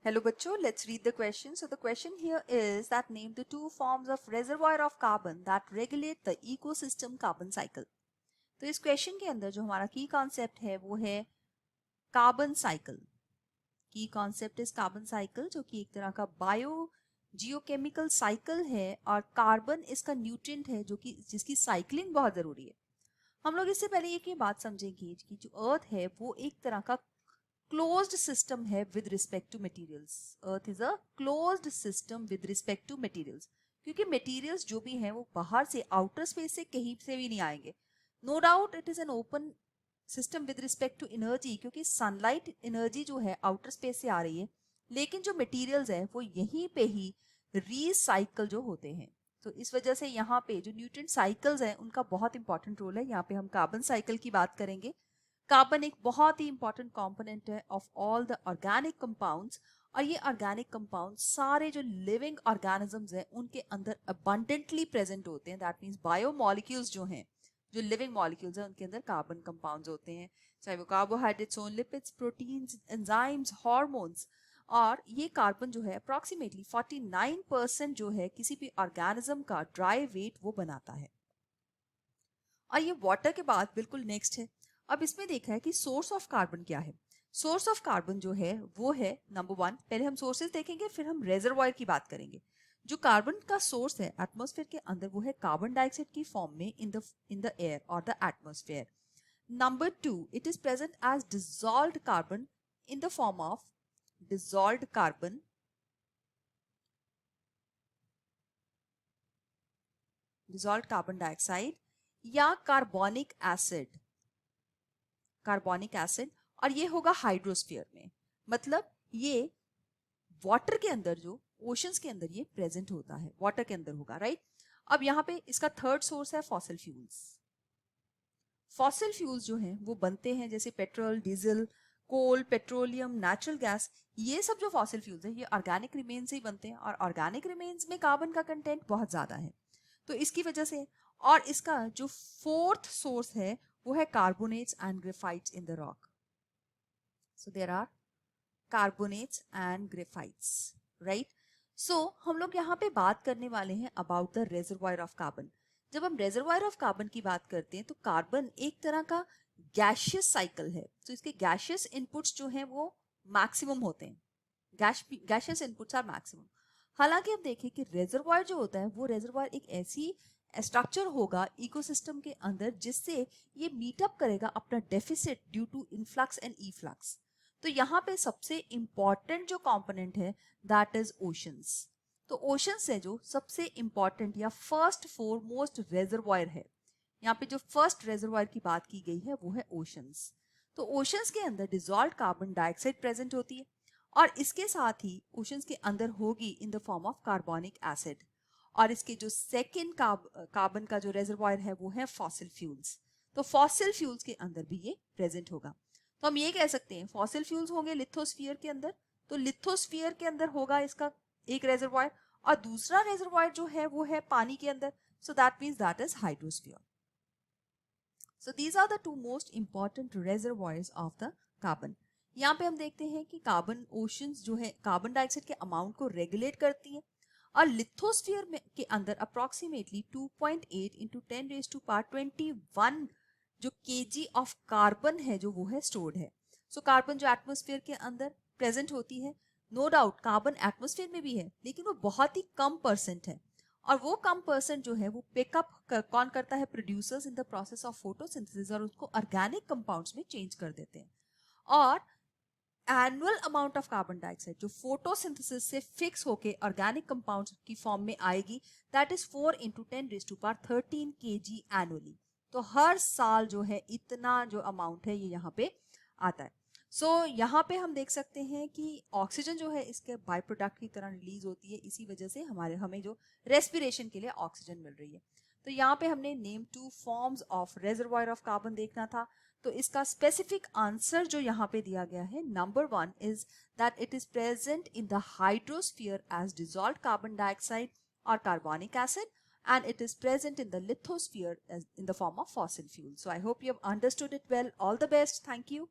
Hello बच्चों, let's read the question. So the question here is that name the two forms of reservoir of carbon that regulate the ecosystem carbon cycle. तो इस question के अंदर जो हमारा की concept है वो है कार्बन साइकिल. की कॉन्सेप्ट इज कार्बन साइकिल, जो कि एक तरह का बायो जियोकेमिकल साइकिल है और कार्बन इसका न्यूट्रिएंट है जो कि जिसकी साइक्लिंग बहुत जरूरी है. हम लोग इससे पहले एक ये बात समझेंगे कि जो अर्थ है वो एक तरह का क्लोज्ड सिस्टम है with respect to materials. Earth is a closed system with respect to materials, क्योंकि मटेरियल्स जो भी हैं वो बाहर से आउटर स्पेस से कहीं से भी नहीं आएंगे. No doubt it is an open system with respect to energy, क्योंकि सनलाइट एनर्जी जो है आउटर स्पेस से आ रही है, लेकिन जो मटेरियल्स है वो यहीं पे ही रीसाइकल जो होते हैं. तो इस वजह से यहाँ पे जो न्यूट्रिएंट साइकिल्स हैं उनका बहुत इंपॉर्टेंट रोल है. यहाँ पे हम कार्बन साइकिल की बात करेंगे. कार्बन एक बहुत ही इंपॉर्टेंट कंपोनेंट है of all the organic compounds, और ये ऑर्गेनिक कंपाउंड सारे जो लिविंग ऑर्गेनिजम्स हैं उनके अंदर अबंडेंटली प्रेजेंट होते हैं. दैट मींस बायोमोलिक्यूल्स जो हैं, जो लिविंग मॉलिक्यूल्स हैं, उनके अंदर कार्बन कंपाउंड्स होते हैं, चाहे वो कार्बोहाइड्रेट्स हों, लिपिड्स, प्रोटीन्स, एंजाइम्स, हार्मोन्स. और ये कार्बन जो है अप्रोक्सीमेटली 49% जो है किसी भी ऑर्गेनिज्म का ड्राई वेट वो बनाता है. और ये वाटर के बाद बिल्कुल नेक्स्ट है. अब इसमें देखा है कि सोर्स ऑफ कार्बन क्या है. सोर्स ऑफ कार्बन जो है वो है नंबर 1. पहले हम सोर्सेज देखेंगे, फिर हम रेजरवॉयर की बात करेंगे. जो कार्बन का सोर्स है एटमॉस्फेयर के अंदर वो है कार्बन डाइऑक्साइड की फॉर्म में इन द एयर और the atmosphere. Number 2, it is present as dissolved carbon in the form of dissolved carbon, dissolved carbon dioxide या कार्बोनिक एसिड. कार्बोनिक एसिड, और ये होगा हाइड्रोस्फीयर में. मतलब ये वाटर के अंदर, जो ओशंस के अंदर ये प्रेजेंट होता है, वाटर के अंदर होगा, राइट. अब यहाँ पे इसका थर्ड सोर्स है फॉसिल फ्यूल्स. फॉसिल फ्यूल्स जो हैं वो बनते हैं जैसे पेट्रोल, डीजल, कोल, पेट्रोलियम, नेचुरल गैस. ये सब जो फॉसिल फ्यूल्स हैं ये ऑर्गेनिक रिमेन्स से ही बनते हैं, और ऑर्गेनिक रिमेन्स में कार्बन का कंटेंट बहुत ज्यादा है. तो इसकी वजह से, और इसका जो फोर्थ सोर्स है वो है carbonates and graphites in the rock. So there are carbonates and graphites, right. So हम लोग यहाँ पे बात करने वाले हैं about the reservoir of carbon. जब हम रेजर्वायर ऑफ कार्बन की बात करते हैं तो कार्बन एक तरह का गैशियस साइकिल है. तो इसके गैशियस इनपुट्स जो हैं वो मैक्सिमम होते हैं. Gaseous inputs are maximum. हालांकि हम देखें कि रेजर्वायर जो होता है वो रेजर्वायर एक ऐसी स्ट्रक्चर होगा इकोसिस्टम के अंदर जिससे ये मीटअप करेगा अपना deficit due to influx and efflux. तो यहाँ पे सबसे इंपॉर्टेंट जो कंपोनेंट है दैट इज ओशंस. तो ओशंस है जो सबसे इंपॉर्टेंट या फर्स्ट फोरमोस्ट रेजर्वायर है. यहाँ पे जो फर्स्ट रेजर्वायर की बात की गई है वो है ओशंस. तो ओशंस के अंदर डिसॉल्व्ड कार्बन डाइऑक्साइड प्रेजेंट होती है, और इसके साथ ही ओशंस के अंदर होगी इन the form of carbonic acid. और इसके जो सेकेंड कार्बन का जो रेजर्वायर है वो है फॉसिल फ्यूल्स. तो फॉसिल फ्यूल्स के अंदर भी ये प्रेजेंट होगा. तो हम ये कह सकते हैं फॉसिल फ्यूल्स होंगे लिथोस्फीयर के अंदर, तो लिथोस्फीयर के अंदर होगा इसका एक रेजर्वायर, और दूसरा रेजर्वायर जो है वो है पानी के अंदर. So that means that is hydrosphere. So these are the two most important reservoirs of the carbon. यहाँ पे हम देखते हैं कि कार्बन ओशंस जो है कार्बन डाइऑक्साइड के अमाउंट को रेगुलेट करती है, और लिथोस्फीयर में के अंदर अप्रोक्सीमेटली 2.8 इंटू 10⁻21 जो केजी ऑफ कार्बन है जो वो है स्टोर्ड है. सो कार्बन जो एटमॉस्फेयर के अंदर प्रेजेंट होती है, नो डाउट कार्बन एटमॉस्फेयर में भी है लेकिन वो बहुत ही कम परसेंट है, और वो कम परसेंट जो है वो पिकअप कौन करता है, producers in the process of photosynthesis, और उसको ऑर्गेनिक कंपाउंड्स में चेंज कर देते हैं. और annual amount of carbon dioxide जो फोटोसिंथेसिस से फिक्स होके ऑर्गेनिक कंपाउंड्स की फॉर्म में आएगी, that is 4 into 10⁻13 kg annually. तो हर साल जो है इतना जो अमाउंट है ये यहाँ पे आता है. सो यहाँ पे हम देख सकते हैं कि ऑक्सीजन जो है इसके बाय प्रोडक्ट की तरह रिलीज होती है, इसी वजह से हमें जो रेस्पिरेशन के लिए ऑक्सीजन मिल रही है. तो यहाँ पे हमने name two forms of reservoir of carbon देखना था. तो इसका स्पेसिफिक आंसर जो यहाँ पे दिया गया है, number 1 is that it is present in the hydrosphere as dissolved carbon dioxide और carbonic acid, and it is present in the lithosphere as in the form of fossil fuel. So I hope you have understood it well. All the best. Thank you.